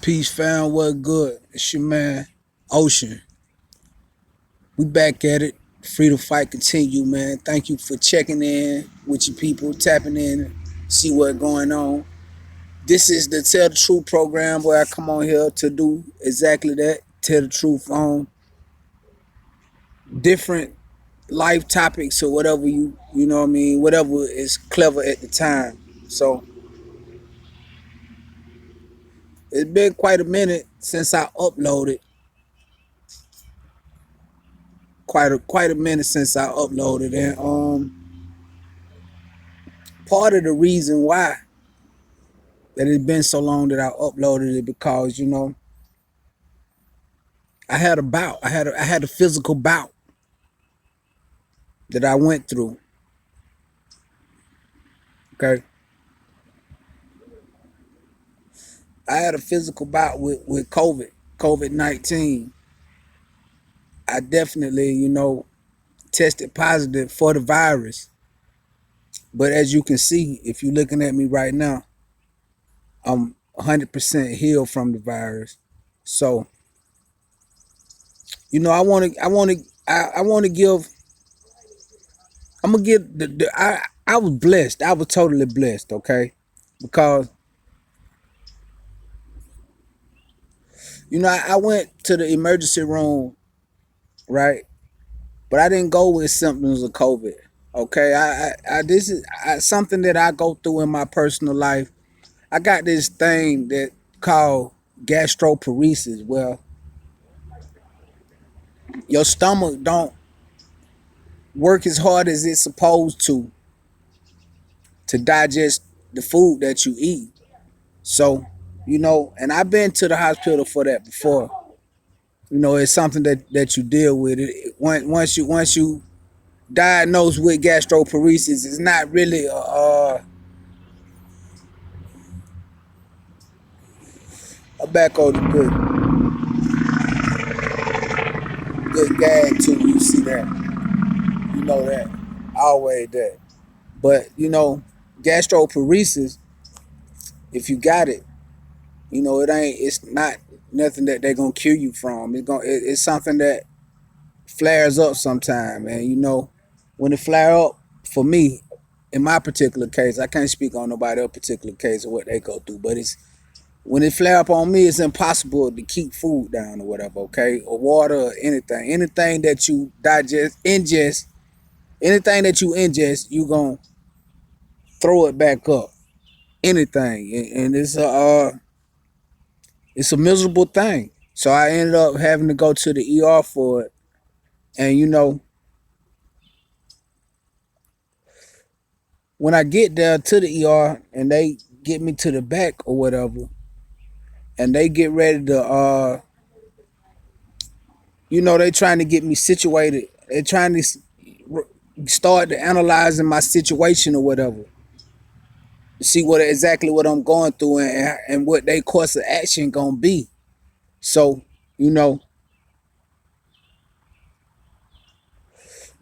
Peace found what good. It's your man, Ocean. We back at it. Free to fight continue, man. Thank you for checking in with your people, tapping in, see what's going on. This is the Tell the Truth program where I come on here to do exactly that. Tell the truth on different life topics or whatever you know what I mean, whatever is clever at the time. So it's been quite a minute since I uploaded. Quite a minute since I uploaded, and part of the reason why that it's been so long that I uploaded it because I had a bout. I had a physical bout that I went through. Okay, I had a physical bout with COVID-19. I definitely tested positive for the virus, but as you can see, if you're looking at me right now, I'm 100% healed from the virus. So I want to give. I'm gonna give I was blessed. I was totally blessed. Okay, because I went to the emergency room, right, but I didn't go with symptoms of COVID. Okay, I this is something that I go through in my personal life. I got this thing that called gastroparesis. Well, your stomach don't work as hard as it's supposed to digest the food that you eat. So, and I've been to the hospital for that before. It's something that you deal with. Once you diagnosed with gastroparesis, it's not really a back on the good gag too. You see that? You know that. Always that. But gastroparesis, if you got it, it's not nothing that they're gonna cure you from. It's something that flares up sometime, and when it flare up, for me, in my particular case, I can't speak on nobody else particular case or what they go through, but it's when it flare up on me, it's impossible to keep food down or whatever, okay, or water or anything that you ingest, anything that you ingest, you gonna throw it back up, anything, and it's a miserable thing. So I ended up having to go to the ER for it, and when I get there to the ER and they get me to the back or whatever, and they get ready to, they trying to get me situated. They trying to start to analyzing my situation or whatever, to see exactly what I'm going through and what their course of action gonna be. So, you know,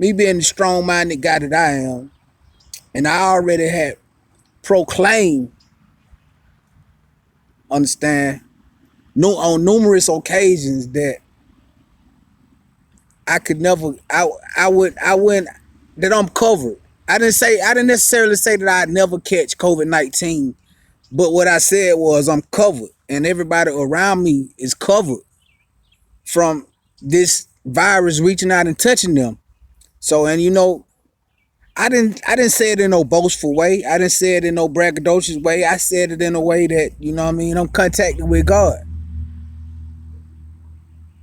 me being the strong-minded guy that I am, and I already had proclaimed, understand, on numerous occasions that I could never, I wouldn't, that I'm covered. I didn't necessarily say that I'd never catch COVID-19, but what I said was I'm covered, and everybody around me is covered from this virus reaching out and touching them. So, and I didn't say it in no boastful way. I didn't say it in no braggadocious way. I said it in a way that, what I mean, I'm contacted with God.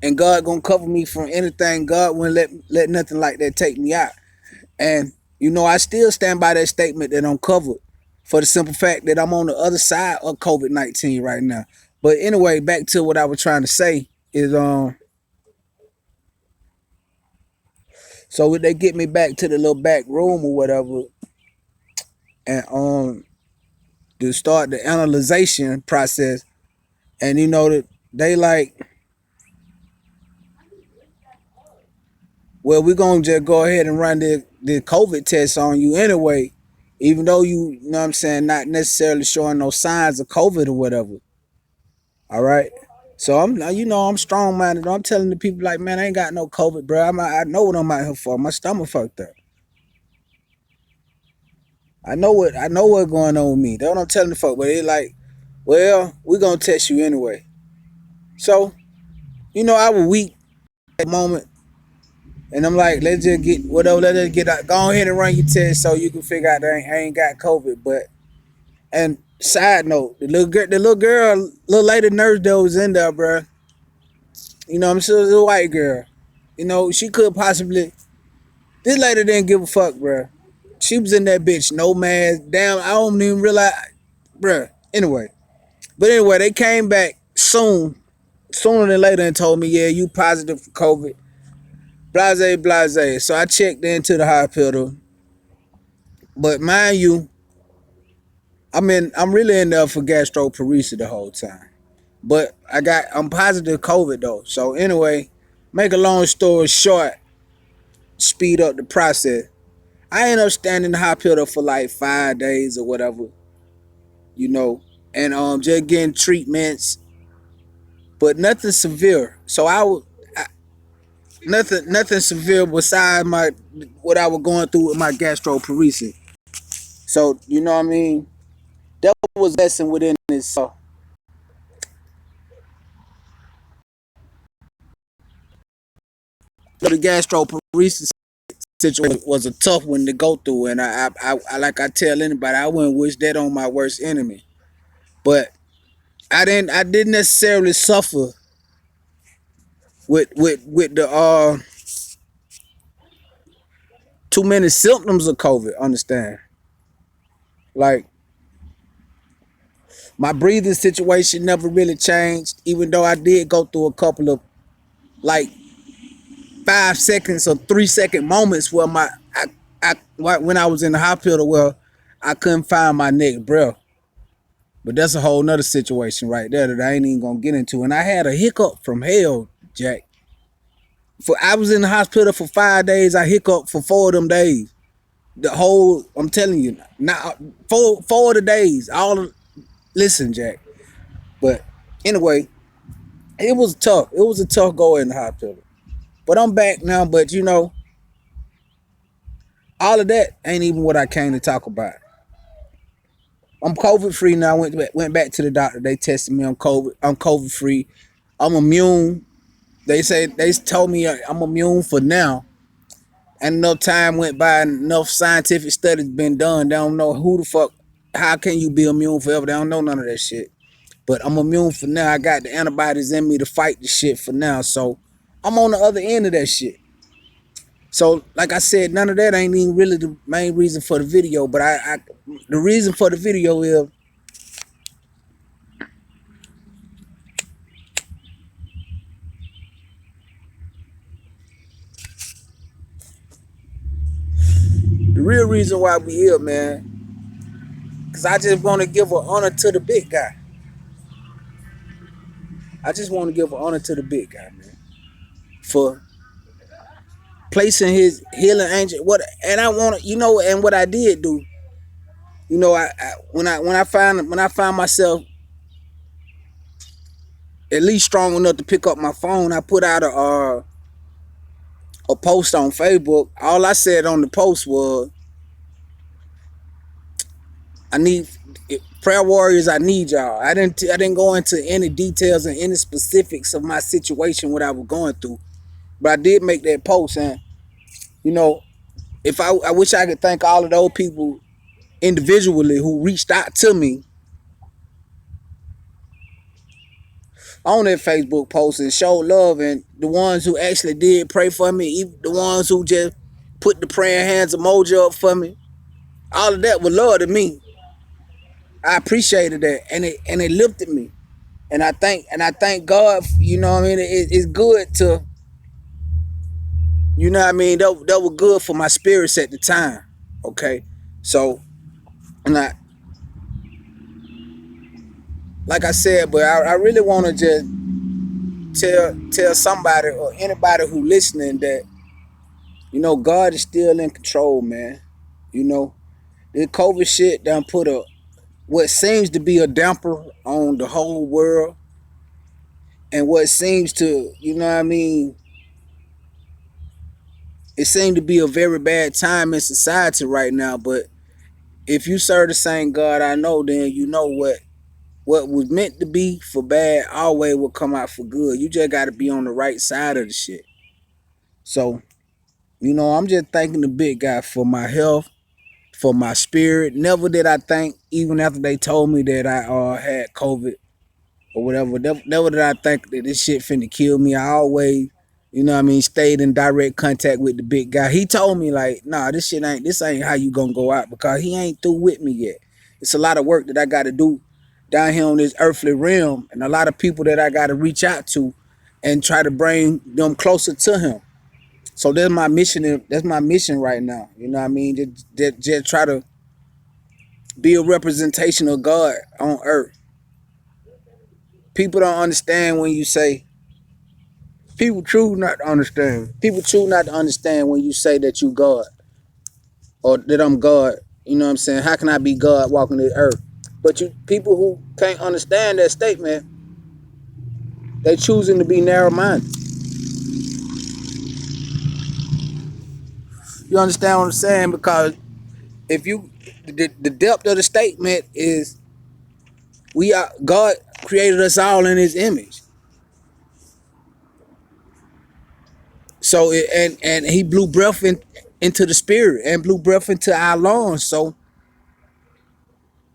And God gonna cover me from anything. God wouldn't let nothing like that take me out. And I still stand by that statement that I'm covered, for the simple fact that I'm on the other side of COVID-19 right now. But anyway, back to what I was trying to say is so when they get me back to the little back room or whatever, and to start the analyzation process, and that they like, well, we're gonna just go ahead and run the COVID test on you anyway, even though you know what I'm saying, not necessarily showing no signs of COVID or whatever. All right. So I'm strong minded. I'm telling the people like, man, I ain't got no COVID, bro. I know what I'm out here for. My stomach fucked up. I know what going on with me. That's what I'm telling the folk. But they like, well, we gonna test you anyway. So, I was weak at the moment. And I'm like, let's just get whatever, let's just get out. Go ahead and run your test so you can figure out that I ain't got COVID. But and side note, the little girl, little lady nurse that was in there, bro. I'm sure it was a white girl. She could possibly. This lady didn't give a fuck, bro. She was in that bitch, no mask. Damn, I don't even realize, bro. Anyway, they came back sooner than later, and told me, yeah, you positive for COVID. Blase, blase. So I checked into the hospital. But mind you, I'm really in there for gastroparesis the whole time. But I'm positive COVID though. So anyway, make a long story short, speed up the process. I ended up standing in the hospital for like 5 days or whatever, you know, and just getting treatments, but nothing severe. So nothing severe besides my what I was going through with my gastroparesis. So you know what I mean. That was a lesson within this. The gastroparesis situation was a tough one to go through, and I like I tell anybody, I wouldn't wish that on my worst enemy. But I didn't necessarily suffer with the too many symptoms of COVID. Understand? Like my breathing situation never really changed, even though I did go through a couple of like 5 seconds or 3 second moments where when I was in the hospital where I couldn't find my next breath. But that's a whole nother situation right there that I ain't even gonna get into. And I had a hiccup from hell, Jack. I was in the hospital for 5 days. I hiccuped for 4 of them days. I'm telling you, now four of the days. Listen, Jack. But anyway, it was tough. It was a tough go in the hospital. But I'm back now. But all of that ain't even what I came to talk about. I'm COVID free now. I went back to the doctor. They tested me on COVID. I'm COVID free. I'm immune. They told me I'm immune for now. And enough time went by, and enough scientific studies been done. They don't know who the fuck. How can you be immune forever? They don't know none of that shit. But I'm immune for now. I got the antibodies in me to fight the shit for now. So I'm on the other end of that shit. So like I said, none of that ain't even really the main reason for the video. But the reason for the video is the real reason why we here, man. Cause I just want to give an honor to the big guy. I just want to give an honor to the big guy, man, for placing his healing angel. I want to, and what I did do, when I find myself at least strong enough to pick up my phone, I put out a post on Facebook. All I said on the post was, I need prayer warriors. I need y'all. I didn't go into any details and any specifics of my situation, what I was going through, but I did make that post. And you know, if I wish I could thank all of those people individually who reached out to me on that Facebook post and showed love, and the ones who actually did pray for me, even the ones who just put the praying hands emoji up for me. All of that was love to me. I appreciated that, and it lifted me. And I thank God. You know what I mean? It's good to, you know what I mean. That was good for my spirits at the time. Okay, so and like I said, but I really want to just tell somebody or anybody who listening that God is still in control, man. You know, the COVID shit done put what seems to be a damper on the whole world. and what seems to, you know what I mean, it seemed to be a very bad time in society right now. But if you serve the same God I know, then you know what was meant to be for bad always will come out for good. You just got to be on the right side of the shit. So, I'm just thanking the big guy for my health, for my spirit. Never did I think, even after they told me that I had COVID or whatever, never did I think that this shit finna kill me. I always, stayed in direct contact with the big guy. He told me like, nah, this ain't how you gonna go out, because he ain't through with me yet. It's a lot of work that I gotta do down here on this earthly realm, and a lot of people that I gotta reach out to and try to bring them closer to him. So that's my mission. That's my mission right now. You know what I mean? Just try to be a representation of God on earth. People don't understand when you say, people choose not to understand. People choose not to understand when you say that you God or that I'm God. You know what I'm saying? How can I be God walking the earth? But people who can't understand that statement, they choosing to be narrow-minded. You understand what I'm saying? Because if you, the depth of the statement is, God created us all in His image. So and He blew breath into the spirit and blew breath into our lungs. So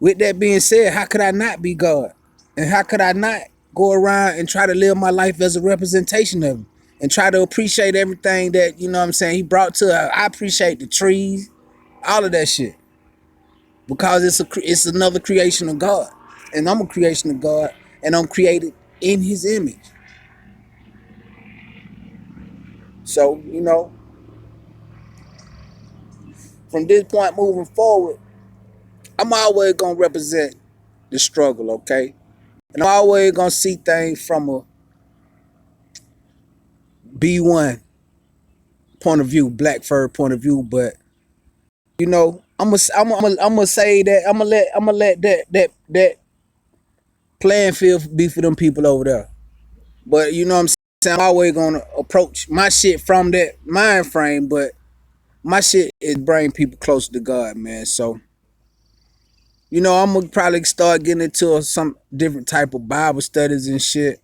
with that being said, how could I not be God? And how could I not go around and try to live my life as a representation of Him and try to appreciate everything that, He brought to us? I appreciate the trees, all of that shit, because it's another creation of God, and I'm a creation of God, and I'm created in His image. So, from this point moving forward, I'm always gonna represent the struggle, okay? And I'm always gonna see things from a B1 point of view, black fur point of view. But I'm gonna say that I'm gonna let that playing field be for them people over there. But you know what I'm saying? I'm always gonna approach my shit from that mind frame, but my shit is bring people closer to God, man. So I'm gonna probably start getting into some different type of Bible studies and shit.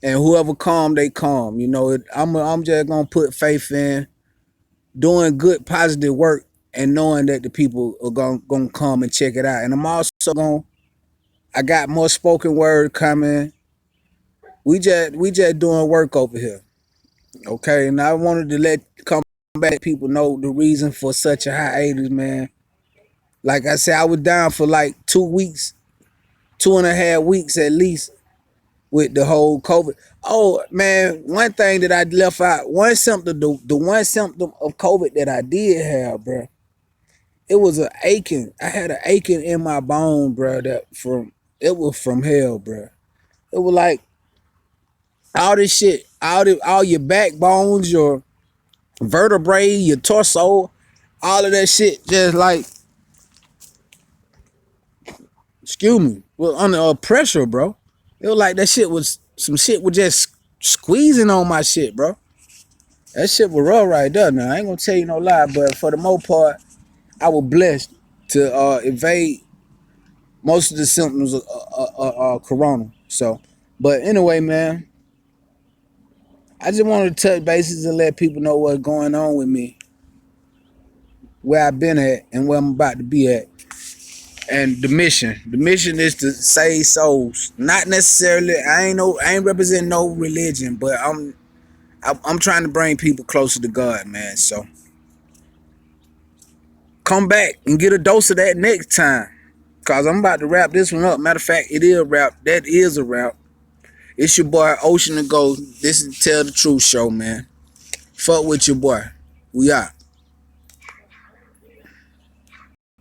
And whoever come, they come. I'm just gonna put faith in doing good, positive work, and knowing that the people are gonna come and check it out. And I'm also I got more spoken word coming. We just doing work over here, okay? And I wanted to come back people know the reason for such a hiatus, man. Like I said, I was down for like 2 weeks, 2.5 weeks at least, with the whole COVID. Oh man, one thing that I left out, one symptom, the one symptom of COVID that I did have, bro, it was a aching. I had an aching in my bone, bro. It was from hell, bro. It was like all this shit, all your backbones, your vertebrae, your torso, all of that shit, just like, excuse me, was under pressure, bro. It was like that shit was some shit was just squeezing on my shit, bro. That shit was rough right there. Now I ain't gonna tell you no lie, but for the most part, I was blessed to evade most of the symptoms of corona. So, but anyway, man, I just wanted to touch bases and let people know what's going on with me, where I've been at, and where I'm about to be at. And the mission is to save souls. Not necessarily. I ain't representing no religion, but I'm trying to bring people closer to God, man. So come back and get a dose of that next time, cause I'm about to wrap this one up. Matter of fact, it is a wrap. That is a wrap. It's your boy Ocean to Go. This is Tell the Truth Show, man. Fuck with your boy. We out.